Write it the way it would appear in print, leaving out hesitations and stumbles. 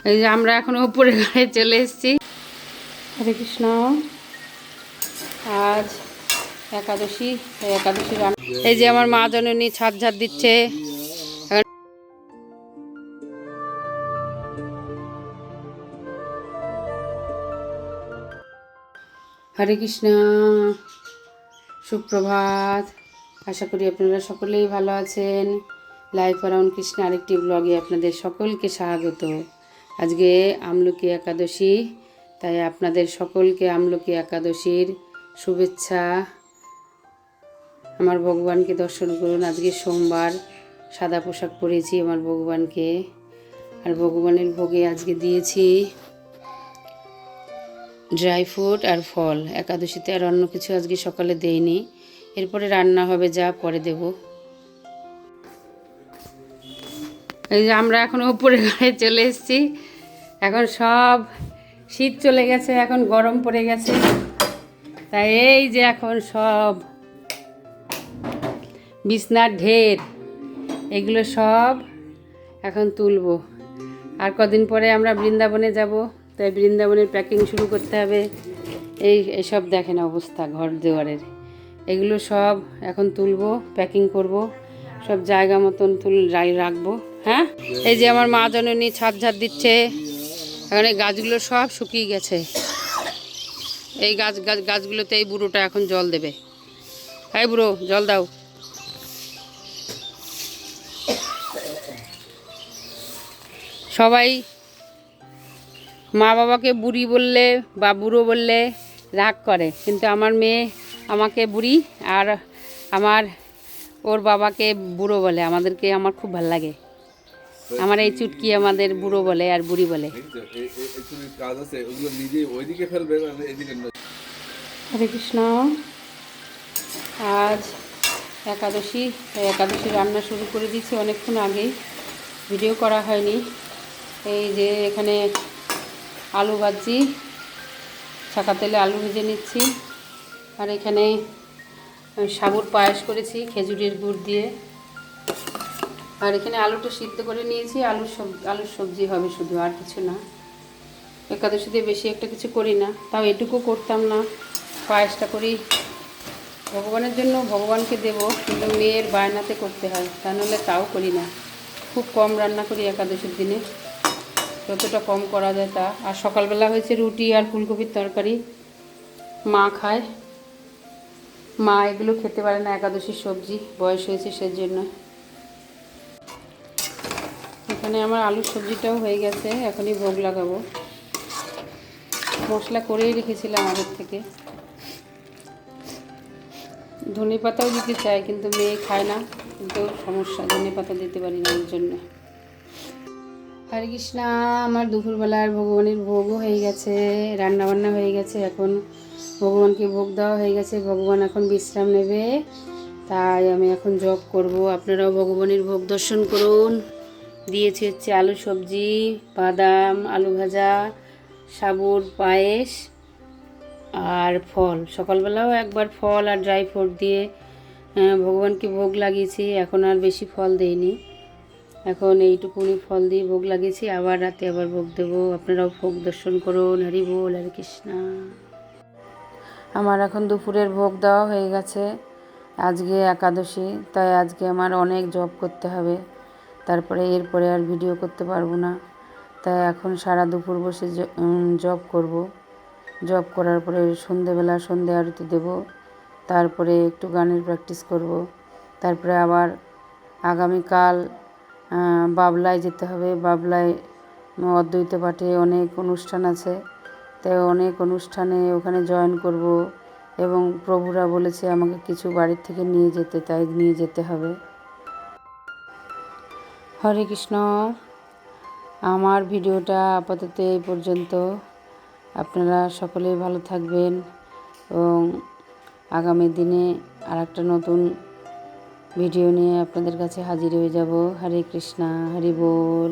এই যে আমরা এখন উপরে ঘরে চলে এসেছি। হরে কৃষ্ণ। আজ একাদশী, একাদশী রান্না। এই যে আমার মা জননী ছাদ ঝাড় দিচ্ছে। হরে কৃষ্ণ, সুপ্রভাত। আশা করি আপনারা সকলেই ভালো আছেন। লাইফ অ্যারাউন্ড কৃষ্ণ আরেকটি ব্লগে আপনাদের সকলকে স্বাগত। আজকে আমলকি একাদশী, তাই আপনাদের সকলকে আমলকি একাদশীর শুভেচ্ছা। আমার ভগবানকে দর্শন করুন। আজকে সোমবার, সাদা পোশাক পরেছি আমার ভগবানকে। আর ভগবানের ভোগে আজকে দিয়েছি ড্রাই ফ্রুট আর ফল। একাদশীতে আর অন্য কিছু আজকে সকালে দেইনি। এরপরে রান্না হবে, যা পরে দেব। এই যে আমরা এখন উপরে ঘরে চলে এসেছি। এখন সব শীত চলে গেছে, এখন গরম পড়ে গেছে। তাই এই যে এখন সব বিছনার ঢের এগুলো সব এখন তুলবো। আর কদিন পরে আমরা বৃন্দাবনে যাব, তাই বৃন্দাবনের প্যাকিং শুরু করতে হবে। এইসব দেখেন অবস্থা ঘর দুয়ারের, এগুলো সব এখন তুলবো, প্যাকিং করব, সব জায়গা মতন রাখবো। হ্যাঁ, এই যে আমার মা জননী ছাদ ঝাড় দিচ্ছে। এখন এই গাছগুলো সব শুকিয়ে গেছে। এই গাছগুলোতে এই বুড়োটা এখন জল দেবে। এই বুড়ো, জল দাও। সবাই মা বাবাকে বুড়ি বললে বা বুড়ো বললে রাগ করে, কিন্তু আমার মেয়ে আমাকে বুড়ি আর ওর বাবাকে বুড়ো বলে। আমাদেরকে আমার খুব ভালো লাগে। আমার এই চুটকি আমাদের বুড়ো বলে আর বুড়ি বলে। হরে কৃষ্ণ। আজ একাদশী, একাদশী রান্না শুরু করে দিয়েছি অনেকক্ষণ আগেই, ভিডিও করা হয়নি। এই যে এখানে আলু ভাজি, ছাকা তেলে আলু ভেজে নিচ্ছি। আর এখানে সাবুর পায়েস করেছি খেজুরের গুড় দিয়ে। আর এখানে আলুটা সিদ্ধ করে নিয়েছি। আলুর সবজি হবে শুধু, আর কিছু না। একাদশীতে বেশি একটা কিছু করি না, তাও এটুকু করতাম না। পায়েসটা করি ভগবানের জন্য, ভগবানকে দেব, কিন্তু মেয়ের বায়নাতে করতে হয়, তা নাহলে তাও করি না। খুব কম রান্না করি একাদশীর দিনে, যতটা কম করা যায় তা। আর সকালবেলা হয়েছে রুটি আর ফুলকপির তরকারি। মা খায়, মা এগুলো খেতে পারে না, একাদশীর সবজি, বয়স হয়েছে সেজন্য। এখানে আমার আলুর সবজিটাও হয়ে গেছে, এখনই ভোগ লাগাবো। মশলা করেই রেখেছিলাম আগের থেকে। ধনে পাতাও দিতে চাই, কিন্তু মেয়ে খায় না, কিন্তু সমস্যা, ধনে পাতা দিতে পারি না ওর জন্য। হরে কৃষ্ণ। আমার দুপুরবেলার ভগবানের ভোগও হয়ে গেছে, রান্নাবান্না হয়ে গেছে। এখন ভগবানকে ভোগ দেওয়া হয়ে গেছে, ভগবান এখন বিশ্রাম নেবে, তাই আমি এখন জপ করব। আপনারাও ভগবানের ভোগ দর্শন করুন। দিয়েছি হচ্ছে আলু সবজি, বাদাম, আলু ভাজা, সাবুর পায়েস আর ফল। সকালবেলাও একবার ফল আর ড্রাই ফ্রুট দিয়ে ভগবানকে ভোগ লাগিয়েছি। এখন আর বেশি ফল দেইনি, এখন এইটুকুনি ফল দিয়ে ভোগ লাগিয়েছি। আবার রাতে আবার ভোগ দেবো। আপনারাও ভোগ দর্শন করুন। হরি বল, হরে কৃষ্ণ। আমার এখন দুপুরের ভোগ দেওয়া হয়ে গেছে। আজকে একাদশী, তাই আজকে আমার অনেক জপ করতে হবে, তারপরে এরপরে আর ভিডিও করতে পারবো না। তাই এখন সারা দুপুর বসে জপ করব। জপ করার পরে সন্ধেবেলা সন্ধে আরতি দেব, তারপরে একটু গানের প্র্যাকটিস করব। তারপরে আবার আগামীকাল বাবলায় যেতে হবে। বাবলায় অদ্বৈত পাঠে অনেক অনুষ্ঠান আছে, তাই অনেক অনুষ্ঠানে ওখানে জয়েন করব। এবং প্রভুরা বলেছে আমাকে কিছু বাড়ির থেকে নিয়ে যেতে, তাই নিয়ে যেতে হবে। হরে কৃষ্ণ। আমার ভিডিওটা আপাতত এই পর্যন্ত। আপনারা সকলেই ভালো থাকবেন এবং আগামী দিনে আর একটা নতুন ভিডিও নিয়ে আপনাদের কাছে হাজির হয়ে যাব। হরে কৃষ্ণ, হরি বল।